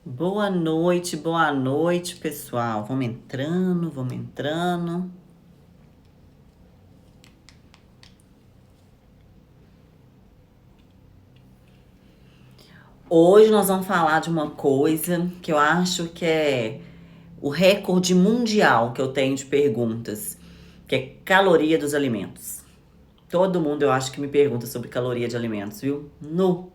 Boa noite, pessoal. Vamos entrando, vamos entrando. Hoje nós vamos falar de uma coisa que eu acho que é o recorde mundial que eu tenho de perguntas, que é caloria dos alimentos. Todo mundo eu acho que me pergunta sobre caloria de alimentos, viu? No.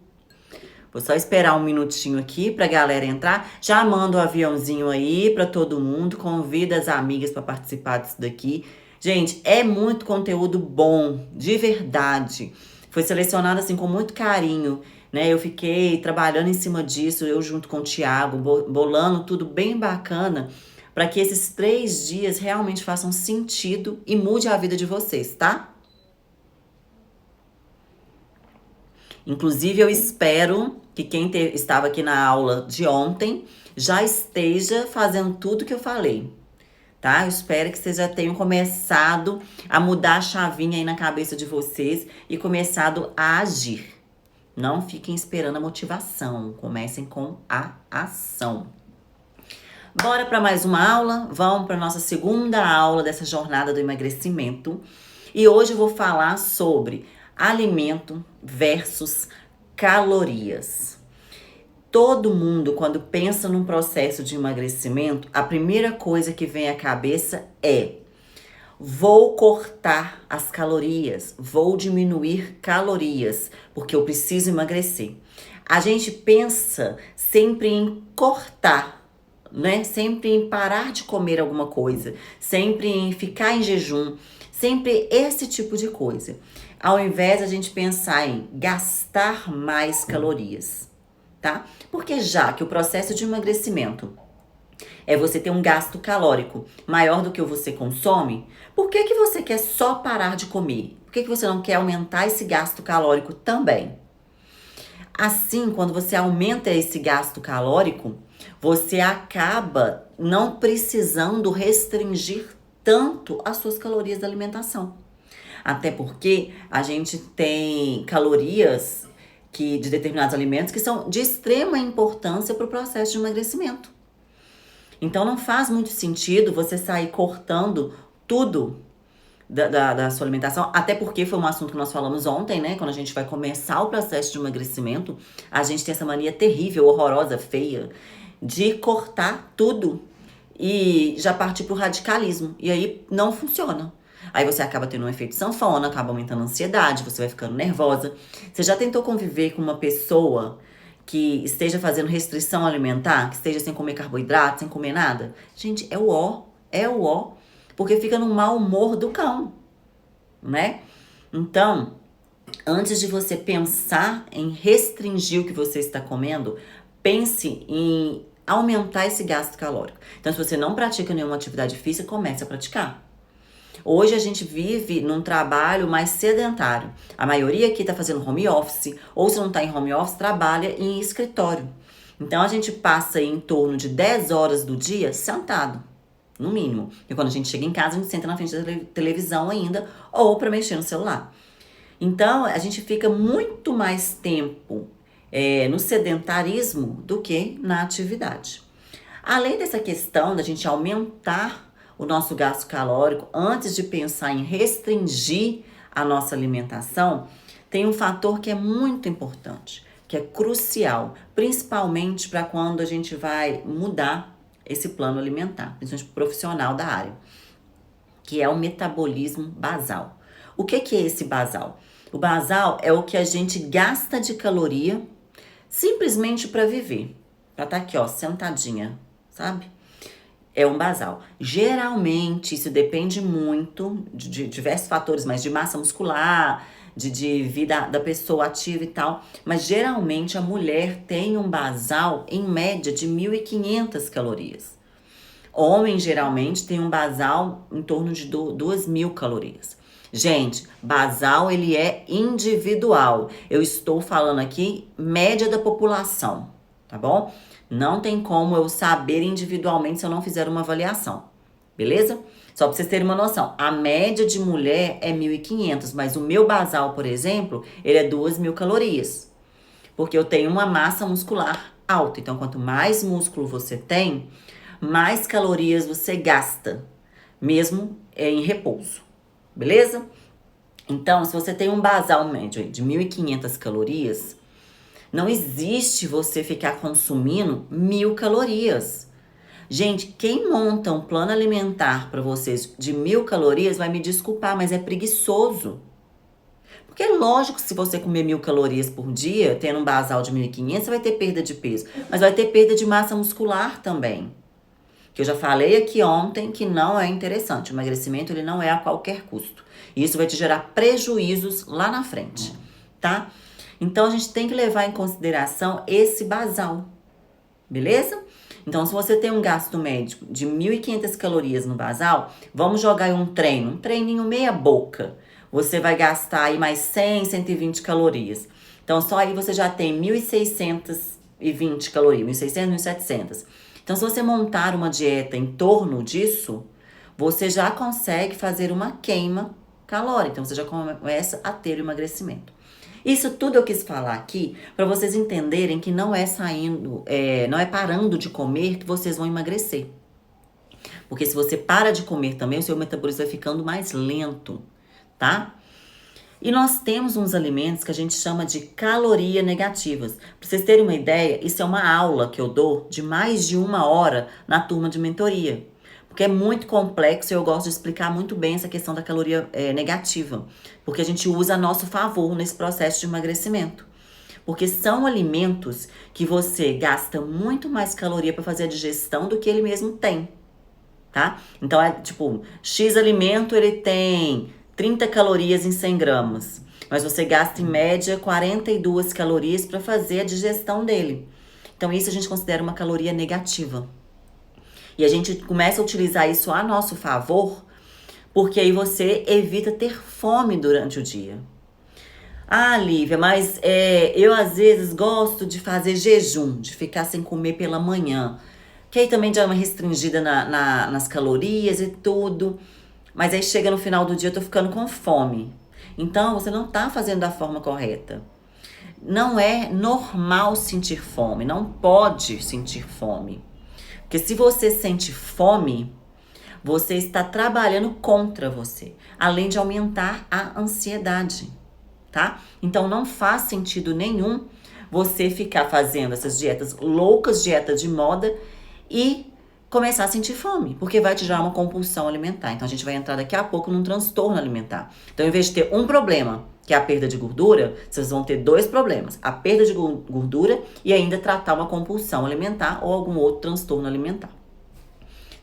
Vou só esperar um minutinho aqui pra galera entrar. Já manda o aviãozinho aí pra todo mundo. Convida as amigas pra participar disso daqui. Gente, é muito conteúdo bom, de verdade. Foi selecionado assim com muito carinho, né? Eu fiquei trabalhando em cima disso, eu junto com o Thiago, bolando tudo bem bacana, para que esses 3 dias realmente façam sentido e mude a vida de vocês, tá? Inclusive, eu espero que quem estava aqui na aula de ontem já esteja fazendo tudo que eu falei, tá? Eu espero que vocês já tenham começado a mudar a chavinha aí na cabeça de vocês e começado a agir. Não fiquem esperando a motivação, comecem com a ação. Bora para mais uma aula? Vamos para nossa segunda aula dessa jornada do emagrecimento. E hoje eu vou falar sobre alimento versus calorias. Todo mundo, quando pensa num processo de emagrecimento, a primeira coisa que vem à cabeça é: vou cortar as calorias, vou diminuir calorias, porque eu preciso emagrecer. A gente pensa sempre em cortar, né? Sempre em parar de comer alguma coisa, sempre em ficar em jejum, sempre esse tipo de coisa. Ao invés de a gente pensar em gastar mais calorias, tá? Porque já que o processo de emagrecimento é você ter um gasto calórico maior do que o que você consome, por que você quer só parar de comer? Por que você não quer aumentar esse gasto calórico também? Assim, quando você aumenta esse gasto calórico, você acaba não precisando restringir tanto as suas calorias da alimentação. Até porque a gente tem calorias de determinados alimentos que são de extrema importância para o processo de emagrecimento. Então não faz muito sentido você sair cortando tudo da sua alimentação, até porque foi um assunto que nós falamos ontem, né? Quando a gente vai começar o processo de emagrecimento, a gente tem essa mania terrível, horrorosa, feia, de cortar tudo e já partir pro radicalismo. E aí não funciona. Aí você acaba tendo um efeito sanfona, acaba aumentando a ansiedade, você vai ficando nervosa. Você já tentou conviver com uma pessoa que esteja fazendo restrição alimentar, que esteja sem comer carboidrato, sem comer nada? Gente, é o ó, porque fica no mau humor do cão, né? Então, antes de você pensar em restringir o que você está comendo, pense em aumentar esse gasto calórico. Então, se você não pratica nenhuma atividade física, comece a praticar. Hoje a gente vive num trabalho mais sedentário. A maioria aqui está fazendo home office, ou se não está em home office, trabalha em escritório. Então a gente passa aí em torno de 10 horas do dia sentado, no mínimo. E quando a gente chega em casa, a gente senta na frente da televisão ainda, ou para mexer no celular. Então a gente fica muito mais tempo no sedentarismo do que na atividade. Além dessa questão da gente aumentar o nosso gasto calórico antes de pensar em restringir a nossa alimentação, tem um fator que é muito importante, que é crucial, principalmente para quando a gente vai mudar esse plano alimentar, principalmente profissional da área, que é o metabolismo basal. O que é esse basal? O basal é o que a gente gasta de caloria simplesmente para viver, para estar aqui, ó, sentadinha, sabe? É um basal. Geralmente, isso depende muito de diversos fatores, mas de massa muscular, de vida da pessoa ativa e tal. Mas geralmente a mulher tem um basal em média de 1.500 calorias. Homem geralmente tem um basal em torno de 2.000 calorias. Gente, basal ele é individual. Eu estou falando aqui média da população, tá bom? Não tem como eu saber individualmente se eu não fizer uma avaliação, beleza? Só pra vocês terem uma noção, a média de mulher é 1.500, mas o meu basal, por exemplo, ele é 2.000 calorias. Porque eu tenho uma massa muscular alta. Então, quanto mais músculo você tem, mais calorias você gasta, mesmo em repouso, beleza? Então, se você tem um basal médio de 1.500 calorias, não existe você ficar consumindo 1.000 calorias. Gente, quem monta um plano alimentar para vocês de 1.000 calorias vai me desculpar, mas é preguiçoso. Porque é lógico que se você comer 1.000 calorias por dia, tendo um basal de 1.500, você vai ter perda de peso. Mas vai ter perda de massa muscular também. Que eu já falei aqui ontem que não é interessante. O emagrecimento ele não é a qualquer custo. E isso vai te gerar prejuízos lá na frente, tá? Então a gente tem que levar em consideração esse basal, beleza? Então, se você tem um gasto médio de 1.500 calorias no basal, vamos jogar aí um treininho meia boca. Você vai gastar aí mais 100, 120 calorias. Então, só aí você já tem 1.620 calorias, 1.600, 1.700. Então, se você montar uma dieta em torno disso, você já consegue fazer uma queima calórica. Então, você já começa a ter o emagrecimento. Isso tudo eu quis falar aqui para vocês entenderem que não é não é parando de comer que vocês vão emagrecer. Porque se você para de comer também, o seu metabolismo vai ficando mais lento, tá? E nós temos uns alimentos que a gente chama de calorias negativas. Para vocês terem uma ideia, isso é uma aula que eu dou de mais de 1 hora na turma de mentoria. Porque é muito complexo e eu gosto de explicar muito bem essa questão da caloria negativa. Porque a gente usa a nosso favor nesse processo de emagrecimento. Porque são alimentos que você gasta muito mais caloria para fazer a digestão do que ele mesmo tem, tá? Então é tipo, X alimento ele tem 30 calorias em 100 gramas. Mas você gasta em média 42 calorias para fazer a digestão dele. Então isso a gente considera uma caloria negativa. E a gente começa a utilizar isso a nosso favor, porque aí você evita ter fome durante o dia. Ah, Lívia, mas eu às vezes gosto de fazer jejum, de ficar sem comer pela manhã. Que aí também já é uma restringida nas calorias e tudo. Mas aí chega no final do dia eu tô ficando com fome. Então você não tá fazendo da forma correta. Não é normal sentir fome, não pode sentir fome. Porque se você sente fome, você está trabalhando contra você, além de aumentar a ansiedade, tá? Então não faz sentido nenhum você ficar fazendo essas dietas loucas, dieta de moda e começar a sentir fome, porque vai te gerar uma compulsão alimentar. Então a gente vai entrar daqui a pouco num transtorno alimentar. Então, em vez de ter um problema, que é a perda de gordura, vocês vão ter 2 problemas: a perda de gordura e ainda tratar uma compulsão alimentar ou algum outro transtorno alimentar.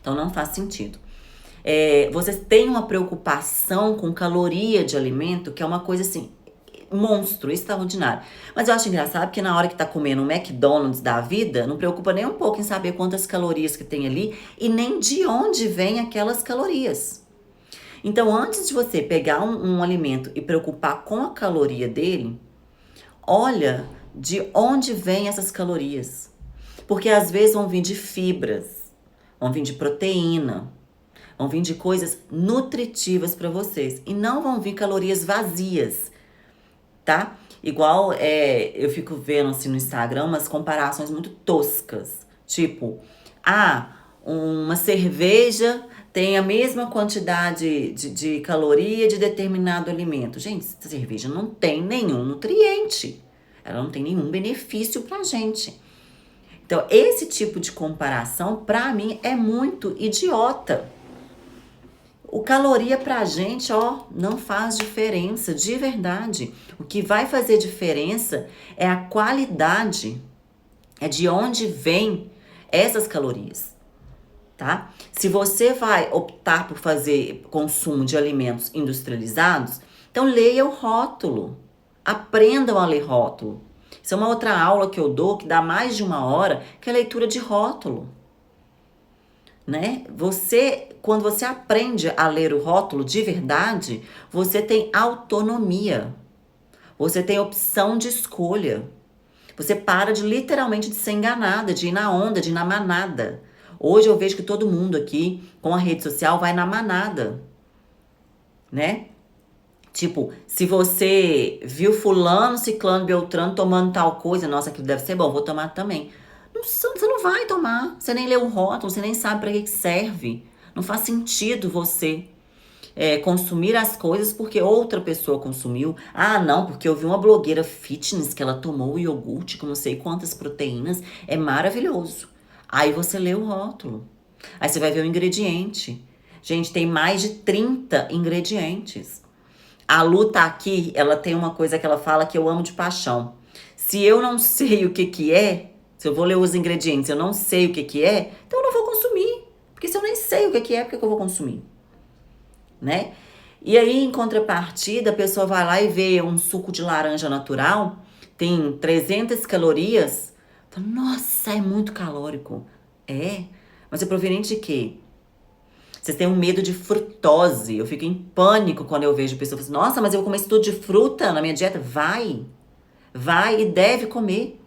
Então não faz sentido. Vocês têm uma preocupação com caloria de alimento, que é uma coisa assim, monstro, extraordinário. Mas eu acho engraçado porque na hora que tá comendo um McDonald's da vida, não preocupa nem um pouco em saber quantas calorias que tem ali e nem de onde vem aquelas calorias. Então, antes de você pegar um alimento e preocupar com a caloria dele, olha de onde vem essas calorias. Porque às vezes vão vir de fibras, vão vir de proteína, vão vir de coisas nutritivas para vocês. E não vão vir calorias vazias, tá? Igual eu fico vendo assim no Instagram umas comparações muito toscas. Tipo, uma cerveja tem a mesma quantidade de caloria de determinado alimento. Gente, essa cerveja não tem nenhum nutriente. Ela não tem nenhum benefício pra gente. Então, esse tipo de comparação, pra mim, é muito idiota. O caloria pra gente, não faz diferença, de verdade. O que vai fazer diferença é a qualidade, é de onde vem essas calorias. Tá? Se você vai optar por fazer consumo de alimentos industrializados, então leia o rótulo. Aprendam a ler rótulo. Isso é uma outra aula que eu dou, que dá mais de 1 hora, que é a leitura de rótulo. Né? Quando você aprende a ler o rótulo de verdade, você tem autonomia. Você tem opção de escolha. Você para literalmente de ser enganada, de ir na onda, de ir na manada. Hoje eu vejo que todo mundo aqui, com a rede social, vai na manada, né? Tipo, se você viu fulano, ciclano, beltrano tomando tal coisa, nossa, aquilo deve ser bom, vou tomar também. você não vai tomar. Você nem leu o rótulo, você nem sabe para que serve. Não faz sentido você consumir as coisas porque outra pessoa consumiu. Ah, não, porque eu vi uma blogueira fitness que ela tomou o iogurte com não sei quantas proteínas. É maravilhoso. Aí você lê o rótulo. Aí você vai ver o ingrediente. Gente, tem mais de 30 ingredientes. A Lu tá aqui, ela tem uma coisa que ela fala que eu amo de paixão. Se eu não sei o que que é, se eu vou ler os ingredientes, eu não sei o que que é, então eu não vou consumir. Porque se eu nem sei o que que é, por que que eu vou consumir? Né? E aí, em contrapartida, a pessoa vai lá e vê um suco de laranja natural, tem 300 calorias. Fala, nossa, é muito calórico. É? Mas é proveniente de quê? Vocês têm um medo de frutose. Eu fico em pânico quando eu vejo pessoas falando, nossa, mas eu vou comer isso tudo de fruta na minha dieta. Vai e deve comer.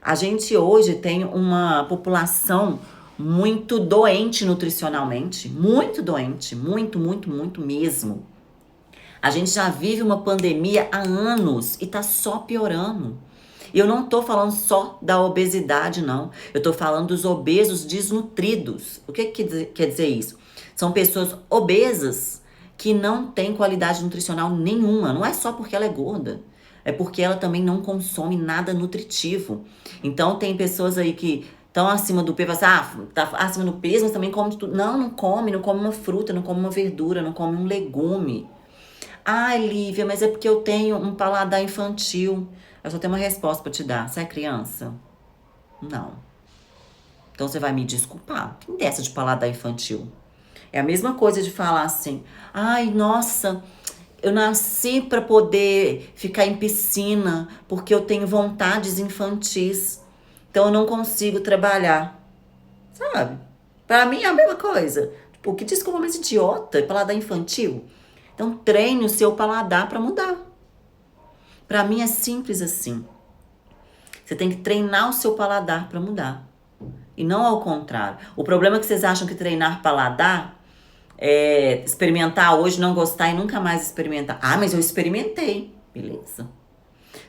A gente hoje tem uma população muito doente nutricionalmente. Muito doente. Muito, muito, muito mesmo. A gente já vive uma pandemia há anos e tá só piorando. E eu não tô falando só da obesidade, não. Eu tô falando dos obesos desnutridos. O que quer dizer isso? São pessoas obesas que não têm qualidade nutricional nenhuma. Não é só porque ela é gorda. É porque ela também não consome nada nutritivo. Então tem pessoas aí que estão acima do peso, tá acima do peso, mas também come tudo. Não come, não come uma fruta, não come uma verdura, não come um legume. Ai, Lívia, mas é porque eu tenho um paladar infantil. Eu só tenho uma resposta pra te dar. Você é criança? Não. Então você vai me desculpar. Tem dessa de paladar infantil. É a mesma coisa de falar assim: ai, nossa, eu nasci pra poder ficar em piscina porque eu tenho vontades infantis. Então eu não consigo trabalhar. Sabe? Pra mim é a mesma coisa. Tipo, que desculpa mais idiota, paladar infantil. Então treine o seu paladar pra mudar. Pra mim é simples assim. Você tem que treinar o seu paladar pra mudar. E não ao contrário. O problema é que vocês acham que treinar paladar é experimentar hoje, não gostar e nunca mais experimentar. Ah, mas eu experimentei. Beleza.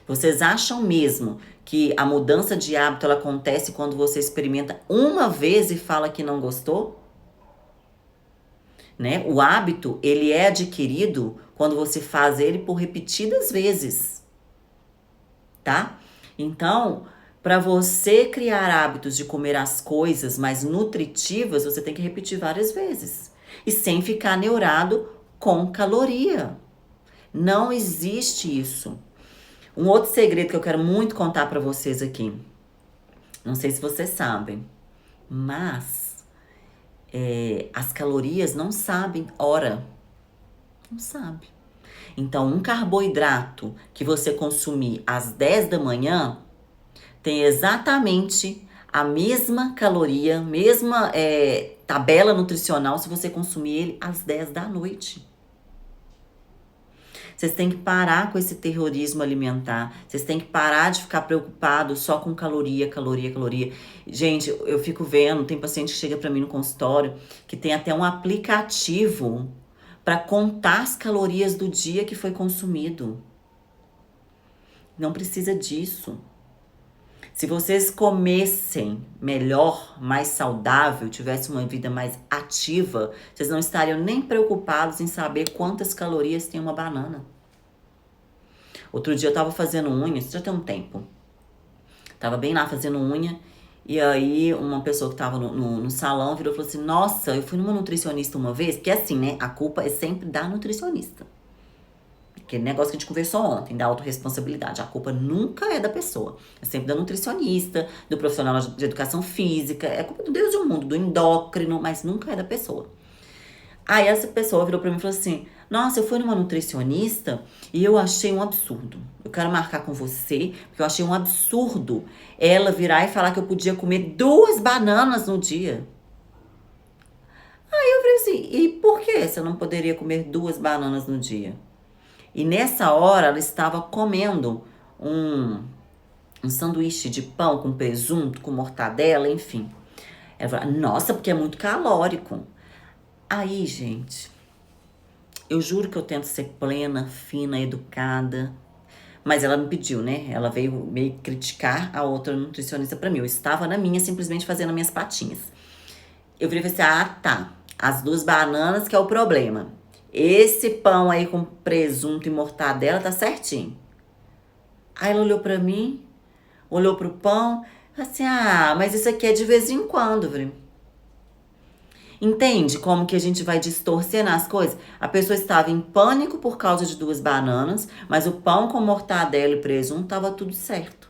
Vocês acham mesmo que a mudança de hábito ela acontece quando você experimenta uma vez e fala que não gostou? Né? O hábito, ele é adquirido quando você faz ele por repetidas vezes, tá? Então, para você criar hábitos de comer as coisas mais nutritivas, você tem que repetir várias vezes. E sem ficar neurado com caloria. Não existe isso. Um outro segredo que eu quero muito contar para vocês aqui. Não sei se vocês sabem, mas as calorias não sabem hora. Não sabe. Então, um carboidrato que você consumir às 10 da manhã tem exatamente a mesma caloria, mesma tabela nutricional se você consumir ele às 10 da noite. Vocês têm que parar com esse terrorismo alimentar. Vocês têm que parar de ficar preocupados só com caloria, caloria, caloria. Gente, eu fico vendo, tem paciente que chega para mim no consultório que tem até um aplicativo para contar as calorias do dia que foi consumido. Não precisa disso. Se vocês comessem melhor, mais saudável, tivessem uma vida mais ativa, vocês não estariam nem preocupados em saber quantas calorias tem uma banana. Outro dia eu tava fazendo unha, isso já tem um tempo. Tava bem lá fazendo unha, e aí uma pessoa que tava no salão virou e falou assim, nossa, eu fui numa nutricionista uma vez, porque assim, né, a culpa é sempre da nutricionista. Aquele negócio que a gente conversou ontem, da autorresponsabilidade. A culpa nunca é da pessoa. É sempre da nutricionista, do profissional de educação física. É culpa do Deus do mundo, do endócrino, mas nunca é da pessoa. Aí essa pessoa virou pra mim e falou assim, nossa, eu fui numa nutricionista e eu achei um absurdo. Eu quero marcar com você, porque eu achei um absurdo ela virar e falar que eu podia comer 2 bananas no dia. Aí eu falei assim, e por que você não poderia comer 2 bananas no dia? E nessa hora ela estava comendo um sanduíche de pão com presunto, com mortadela, enfim. Ela falou, nossa, porque é muito calórico. Aí, gente, eu juro que eu tento ser plena, fina, educada. Mas ela me pediu, né? Ela veio meio criticar a outra nutricionista pra mim. Eu estava na minha, simplesmente fazendo as minhas patinhas. Eu virei e falei assim, ah, tá. As 2 bananas que é o problema. Esse pão aí com presunto e mortadela tá certinho. Aí ela olhou pra mim, olhou pro pão, assim, ah, mas isso aqui é de vez em quando, eu falei, entende como que a gente vai distorcendo as coisas? A pessoa estava em pânico por causa de 2 bananas, mas o pão com mortadela e presunto estava tudo certo.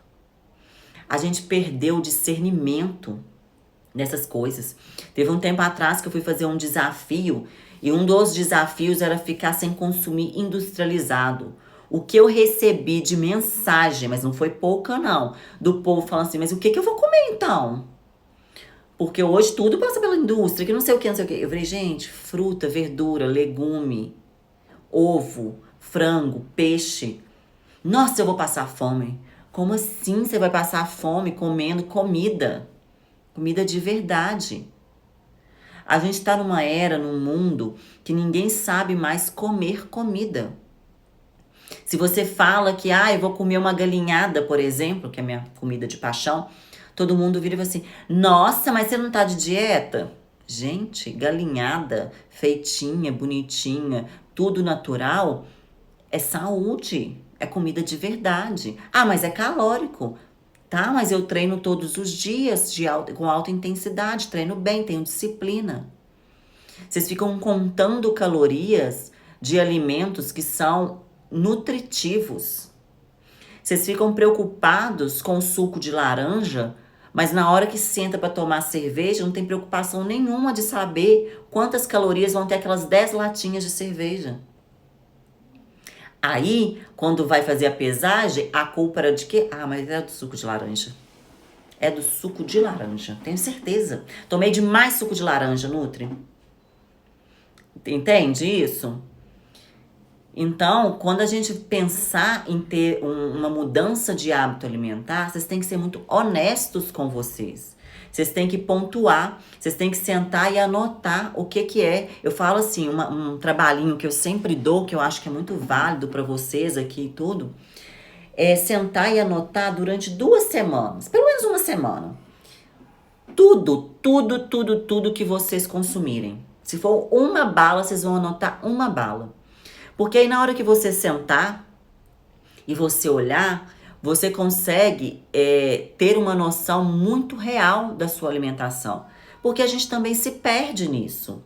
A gente perdeu o discernimento nessas coisas. Teve um tempo atrás que eu fui fazer um desafio e um dos desafios era ficar sem consumir industrializado. O que eu recebi de mensagem, mas não foi pouca não, do povo falando assim, mas o que eu vou comer então? Porque hoje tudo passa pela indústria, que não sei o que, não sei o que. Eu falei, gente, fruta, verdura, legume, ovo, frango, peixe. Nossa, eu vou passar fome. Como assim você vai passar fome comendo comida? Comida de verdade. A gente tá numa era, num mundo, que ninguém sabe mais comer comida. Se você fala que, ah, eu vou comer uma galinhada, por exemplo, que é a minha comida de paixão, todo mundo vira e fala assim, nossa, mas você não tá de dieta? Gente, galinhada, feitinha, bonitinha, tudo natural, é saúde, é comida de verdade. Ah, mas é calórico. Tá, mas eu treino todos os dias com alta intensidade, treino bem, tenho disciplina. Vocês ficam contando calorias de alimentos que são nutritivos. Vocês ficam preocupados com o suco de laranja, mas na hora que senta para tomar cerveja, não tem preocupação nenhuma de saber quantas calorias vão ter aquelas 10 latinhas de cerveja. Aí, quando vai fazer a pesagem, a culpa era de quê? Ah, mas é do suco de laranja. É do suco de laranja, tenho certeza. Tomei demais suco de laranja, Nutri. Entende isso? Então, quando a gente pensar em ter uma mudança de hábito alimentar, vocês têm que ser muito honestos com vocês. Vocês têm que pontuar, vocês têm que sentar e anotar o que é. Eu falo assim, um trabalhinho que eu sempre dou, que eu acho que é muito válido para vocês aqui e tudo, é sentar e anotar durante 2 semanas, pelo menos uma semana. Tudo que vocês consumirem. Se for uma bala, vocês vão anotar uma bala. Porque aí na hora que você sentar e você olhar, você consegue ter uma noção muito real da sua alimentação. Porque a gente também se perde nisso.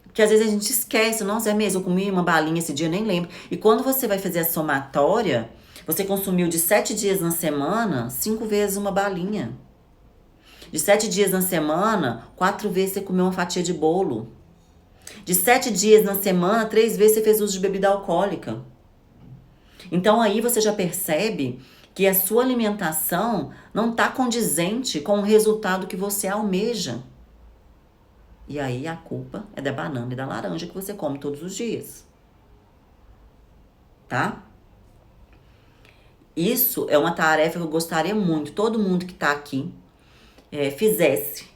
Porque às vezes a gente esquece, nossa, é mesmo, eu comi uma balinha esse dia, eu nem lembro. E quando você vai fazer a somatória, você consumiu de 7 dias na semana, 5 vezes uma balinha. De 7 dias na semana, 4 vezes você comeu uma fatia de bolo. De 7 dias na semana, 3 vezes você fez uso de bebida alcoólica. Então aí você já percebe que a sua alimentação não está condizente com o resultado que você almeja. E aí a culpa é da banana e da laranja que você come todos os dias. Tá? Isso é uma tarefa que eu gostaria muito, todo mundo que tá aqui fizesse.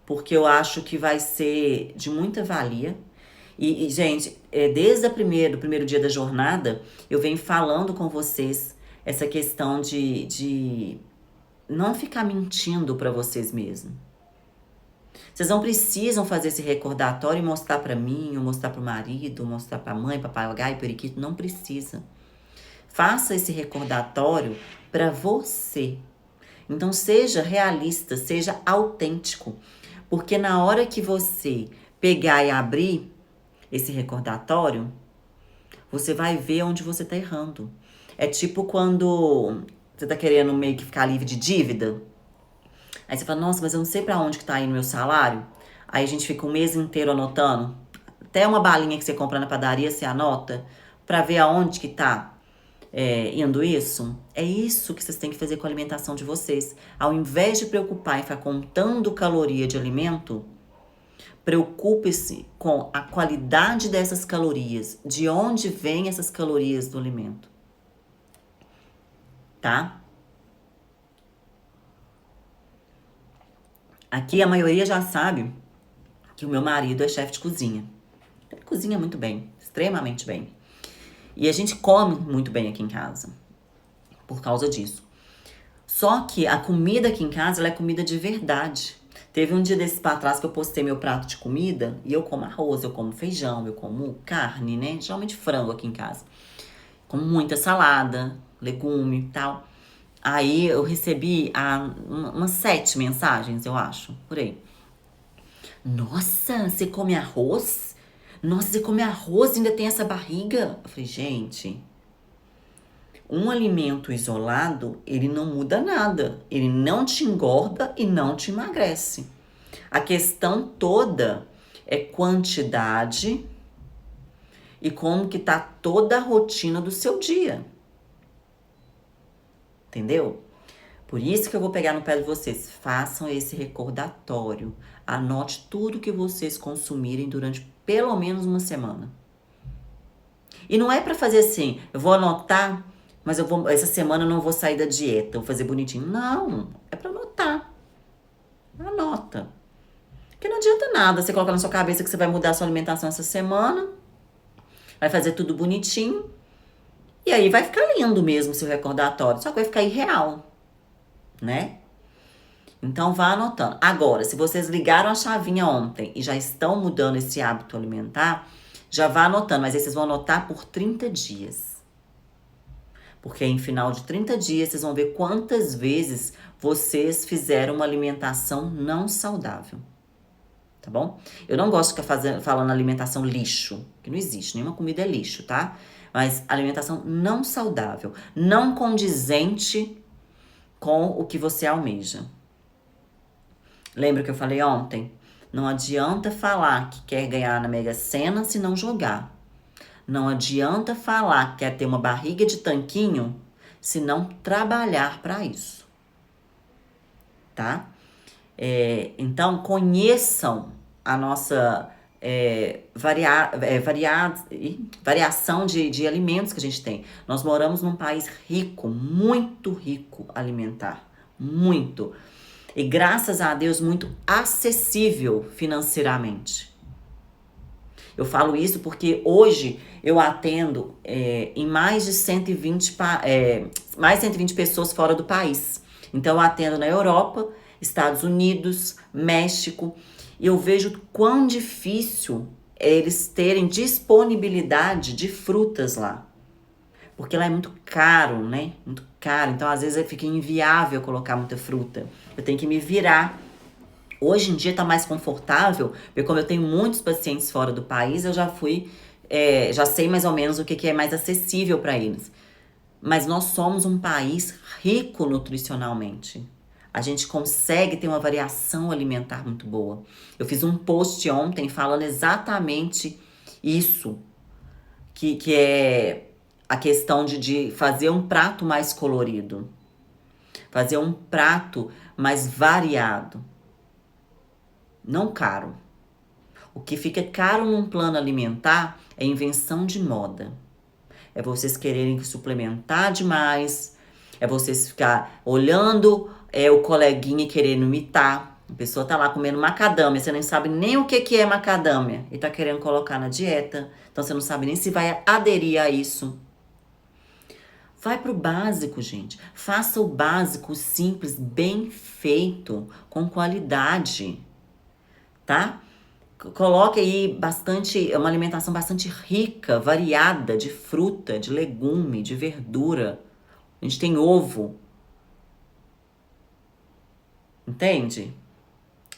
Porque eu acho que vai ser de muita valia. E gente, desde o primeiro dia da jornada, eu venho falando com vocês essa questão de não ficar mentindo para vocês mesmos. Vocês não precisam fazer esse recordatório e mostrar para mim, ou mostrar para o marido, ou mostrar para a mãe, papagaio, periquito. Não precisa. Faça esse recordatório para você. Então seja realista, seja autêntico. Porque na hora que você pegar e abrir esse recordatório, você vai ver onde você tá errando. É tipo quando você tá querendo meio que ficar livre de dívida. Aí você fala, nossa, mas eu não sei pra onde que tá indo meu salário. Aí a gente fica um mês inteiro anotando. Até uma balinha que você compra na padaria, você anota pra ver aonde que tá indo isso. É isso que vocês têm que fazer com a alimentação de vocês. Ao invés de preocupar em ficar contando caloria de alimento, preocupe-se com a qualidade dessas calorias, de onde vêm essas calorias do alimento. Tá? Aqui a maioria já sabe que o meu marido é chefe de cozinha. Ele cozinha muito bem, extremamente bem. E a gente come muito bem aqui em casa. por causa disso. Só que a comida aqui em casa, ela é comida de verdade. Teve um dia desses pra trás que eu postei meu prato de comida e eu como arroz, eu como feijão, eu como carne, né? Geralmente frango aqui em casa. Como muita salada, legume e tal. Aí eu recebi umas 7 mensagens, eu acho, por aí. Nossa, você come arroz? Nossa, você come arroz e ainda tem essa barriga? Eu falei, gente, um alimento isolado, ele não muda nada. Ele não te engorda e não te emagrece. A questão toda é quantidade e como que tá toda a rotina do seu dia. Entendeu? Por isso que eu vou pegar no pé de vocês. Façam esse recordatório. Anote tudo que vocês consumirem durante pelo menos uma semana. E não é pra fazer assim, eu vou anotar, mas essa semana eu não vou sair da dieta, vou fazer bonitinho. Não, é pra anotar. Anota. Porque não adianta nada você colocar na sua cabeça que você vai mudar a sua alimentação essa semana, vai fazer tudo bonitinho, e aí vai ficar lindo mesmo o seu recordatório, só que vai ficar irreal, né? Então vá anotando. Agora, se vocês ligaram a chavinha ontem e já estão mudando esse hábito alimentar, já vá anotando, mas aí vocês vão anotar por 30 dias. Porque em final de 30 dias vocês vão ver quantas vezes vocês fizeram uma alimentação não saudável. Tá bom? Eu não gosto de ficar falando alimentação lixo, que não existe, nenhuma comida é lixo, tá? Mas alimentação não saudável, não condizente com o que você almeja. Lembra que eu falei ontem? Não adianta falar que quer ganhar na Mega Sena se não jogar. Não adianta falar que quer ter uma barriga de tanquinho se não trabalhar para isso. Tá? Então, conheçam a nossa variação de alimentos que a gente tem. Nós moramos num país rico, muito rico alimentar. Muito. E graças a Deus, muito acessível financeiramente. Eu falo isso porque hoje eu atendo em mais de 120 pessoas fora do país. Então eu atendo na Europa, Estados Unidos, México. E eu vejo quão difícil é eles terem disponibilidade de frutas lá. Porque lá é muito caro, né? Muito caro. Então, às vezes, fica inviável colocar muita fruta. Eu tenho que me virar. Hoje em dia tá mais confortável, porque como eu tenho muitos pacientes fora do país, eu já sei mais ou menos o que é mais acessível para eles. Mas nós somos um país rico nutricionalmente. A gente consegue ter uma variação alimentar muito boa. Eu fiz um post ontem falando exatamente isso, que é a questão de fazer um prato mais colorido, fazer um prato mais variado, não caro. O que fica caro num plano alimentar é invenção de moda. É vocês quererem suplementar demais, é vocês ficar olhando o coleguinha e querendo imitar. A pessoa tá lá comendo macadâmia, você nem sabe nem o que é macadâmia e tá querendo colocar na dieta, então você não sabe nem se vai aderir a isso. Vai pro básico, gente. Faça o básico simples, bem feito, com qualidade, tá? Coloque aí uma alimentação bastante rica, variada de fruta, de legume, de verdura. A gente tem ovo. Entende?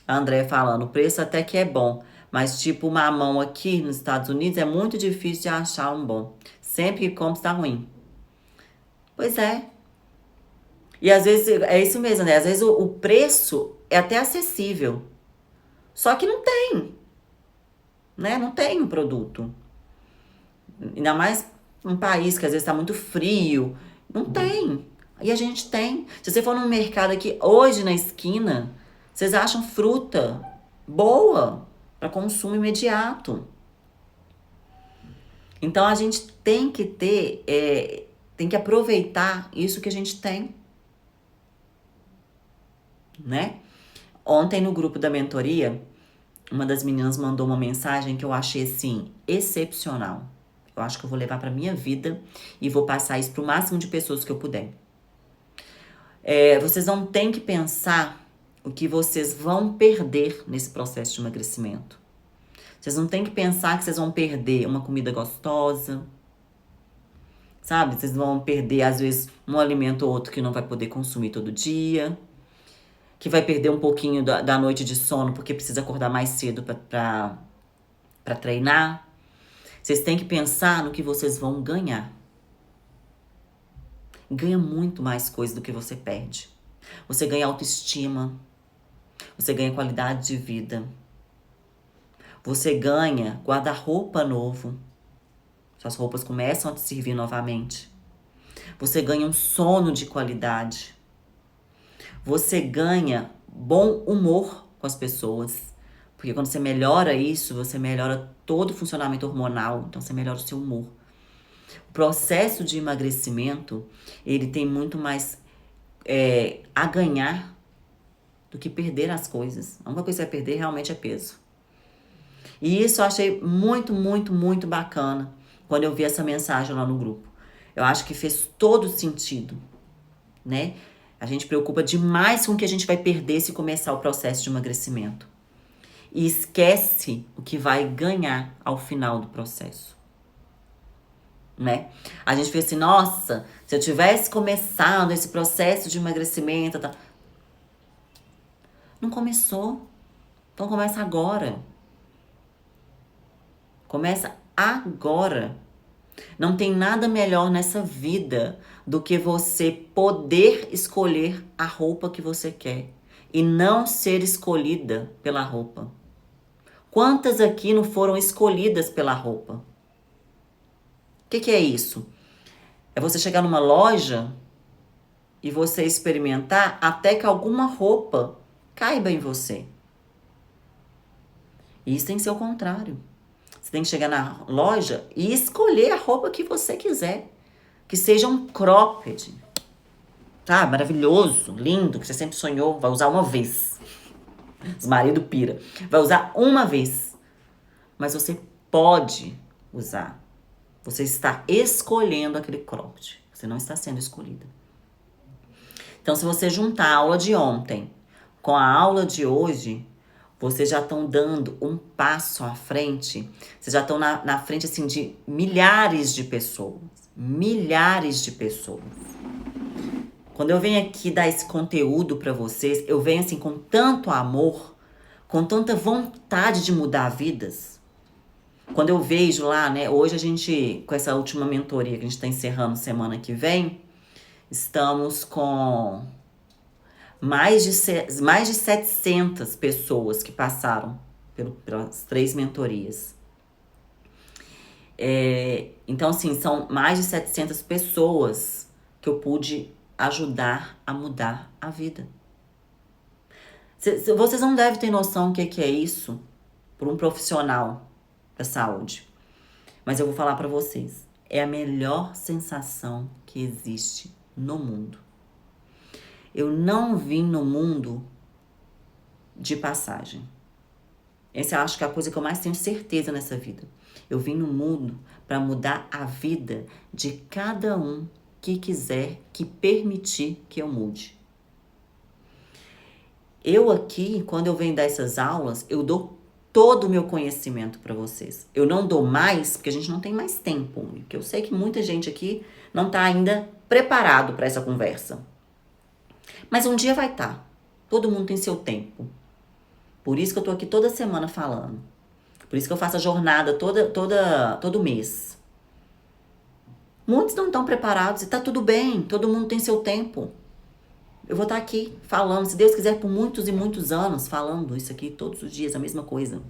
A André falando, o preço até que é bom, mas tipo mamão aqui nos Estados Unidos é muito difícil de achar um bom. Sempre que compro está ruim. Pois é. E às vezes é isso mesmo, né? Às vezes o preço é até acessível. Só que não tem, né? Não tem um produto. Ainda mais um país que às vezes está muito frio. Não tem. E a gente tem. Se você for num mercado aqui hoje na esquina, vocês acham fruta boa para consumo imediato. Então a gente tem que tem que aproveitar isso que a gente tem, né? Ontem no grupo da mentoria, uma das meninas mandou uma mensagem que eu achei assim excepcional. Eu acho que eu vou levar para minha vida e vou passar isso para o máximo de pessoas que eu puder. Vocês não têm que pensar o que vocês vão perder nesse processo de emagrecimento. Vocês não têm que pensar que vocês vão perder uma comida gostosa, sabe? Vocês vão perder, às vezes, um alimento ou outro que não vai poder consumir todo dia, que vai perder um pouquinho da noite de sono porque precisa acordar mais cedo para treinar. Vocês têm que pensar no que vocês vão ganhar. Ganha muito mais coisa do que você perde. Você ganha autoestima, você ganha qualidade de vida, você ganha guarda-roupa novo, suas roupas começam a te servir novamente. Você ganha um sono de qualidade. Você ganha bom humor com as pessoas. Porque quando você melhora isso, você melhora todo o funcionamento hormonal. Então você melhora o seu humor. O processo de emagrecimento, ele tem muito mais a ganhar do que perder as coisas. A única coisa que você vai perder realmente é peso. E isso eu achei muito, muito, muito bacana quando eu vi essa mensagem lá no grupo. Eu acho que fez todo sentido, né? A gente preocupa demais com o que a gente vai perder se começar o processo de emagrecimento. E esquece o que vai ganhar ao final do processo, né? A gente pensa assim, nossa, se eu tivesse começado esse processo de emagrecimento... Tá... Não começou. Então começa agora. Começa agora. Não tem nada melhor nessa vida do que você poder escolher a roupa que você quer e não ser escolhida pela roupa. Quantas aqui não foram escolhidas pela roupa? O que é isso? É você chegar numa loja e você experimentar até que alguma roupa caiba em você. E isso tem que ser o contrário. Você tem que chegar na loja e escolher a roupa que você quiser. Que seja um cropped. Tá? Maravilhoso, lindo, que você sempre sonhou. Vai usar uma vez. Os marido pira. Vai usar uma vez. Mas você pode usar. Você está escolhendo aquele cropped. Você não está sendo escolhida. Então, se você juntar a aula de ontem com a aula de hoje... Vocês já estão dando um passo à frente. Vocês já estão na frente, assim, de milhares de pessoas. Milhares de pessoas. Quando eu venho aqui dar esse conteúdo para vocês, eu venho, assim, com tanto amor, com tanta vontade de mudar vidas. Quando eu vejo lá, né? Hoje a gente, com essa última mentoria que a gente está encerrando semana que vem, estamos com... mais de 700 pessoas que passaram pelas 3 mentorias. Então, assim, são mais de 700 pessoas que eu pude ajudar a mudar a vida. Vocês não devem ter noção do que é isso por um profissional da saúde. Mas eu vou falar pra vocês. É a melhor sensação que existe no mundo. Eu não vim no mundo de passagem. Essa eu acho que é a coisa que eu mais tenho certeza nessa vida. Eu vim no mundo para mudar a vida de cada um que quiser, que permitir que eu mude. Eu aqui, quando eu venho dar essas aulas, eu dou todo o meu conhecimento para vocês. Eu não dou mais, porque a gente não tem mais tempo. Porque eu sei que muita gente aqui não está ainda preparado para essa conversa. Mas um dia vai estar. Todo mundo tem seu tempo. Por isso que eu tô aqui toda semana falando. Por isso que eu faço a jornada todo mês. Muitos não estão preparados e tá tudo bem. Todo mundo tem seu tempo. Eu vou estar aqui falando, se Deus quiser, por muitos e muitos anos, falando isso aqui todos os dias, a mesma coisa.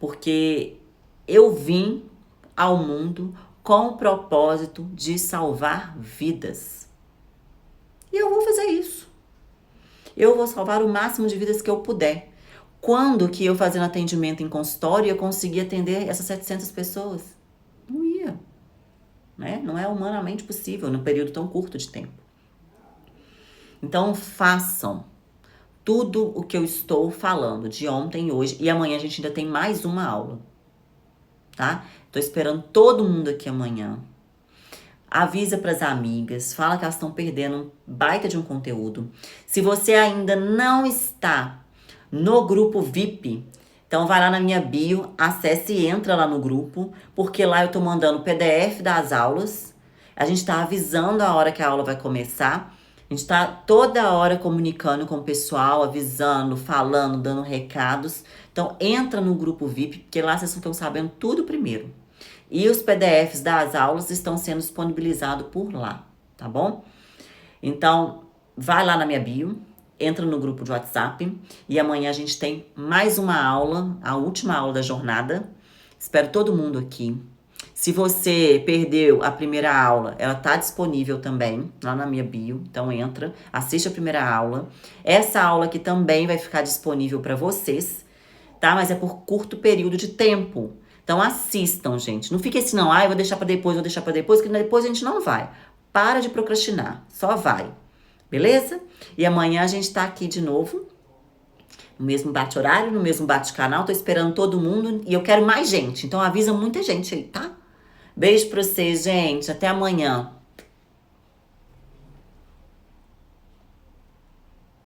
Porque eu vim ao mundo com o propósito de salvar vidas. E eu vou fazer isso. Eu vou salvar o máximo de vidas que eu puder. Quando que eu fazendo atendimento em consultório eu conseguia atender essas 700 pessoas? Não ia. Né? Não é humanamente possível num período tão curto de tempo. Então façam tudo o que eu estou falando de ontem e hoje. E amanhã a gente ainda tem mais uma aula. Tá? Tô esperando todo mundo aqui amanhã. avisa pras amigas, fala que elas estão perdendo um baita de um conteúdo. Se você ainda não está no grupo VIP, então vai lá na minha bio, acesse e entra lá no grupo, porque lá eu tô mandando o PDF das aulas. A gente tá avisando a hora que a aula vai começar. A gente tá toda hora comunicando com o pessoal, avisando, falando, dando recados. Então entra no grupo VIP, porque lá vocês estão sabendo tudo primeiro. E os PDFs das aulas estão sendo disponibilizados por lá, tá bom? Então, vai lá na minha bio, entra no grupo de WhatsApp e amanhã a gente tem mais uma aula, a última aula da jornada. Espero todo mundo aqui. Se você perdeu a primeira aula, ela tá disponível também lá na minha bio. Então entra, assiste a primeira aula. Essa aula aqui também vai ficar disponível para vocês, tá? Mas é por curto período de tempo. Então assistam, gente. Não fique assim, não. Ah, eu vou deixar pra depois, que depois a gente não vai. Para de procrastinar. Só vai. Beleza? E amanhã a gente tá aqui de novo. No mesmo bate-horário, no mesmo bate-canal. Tô esperando todo mundo. E eu quero mais gente. Então avisa muita gente aí, tá? Beijo pra vocês, gente. Até amanhã.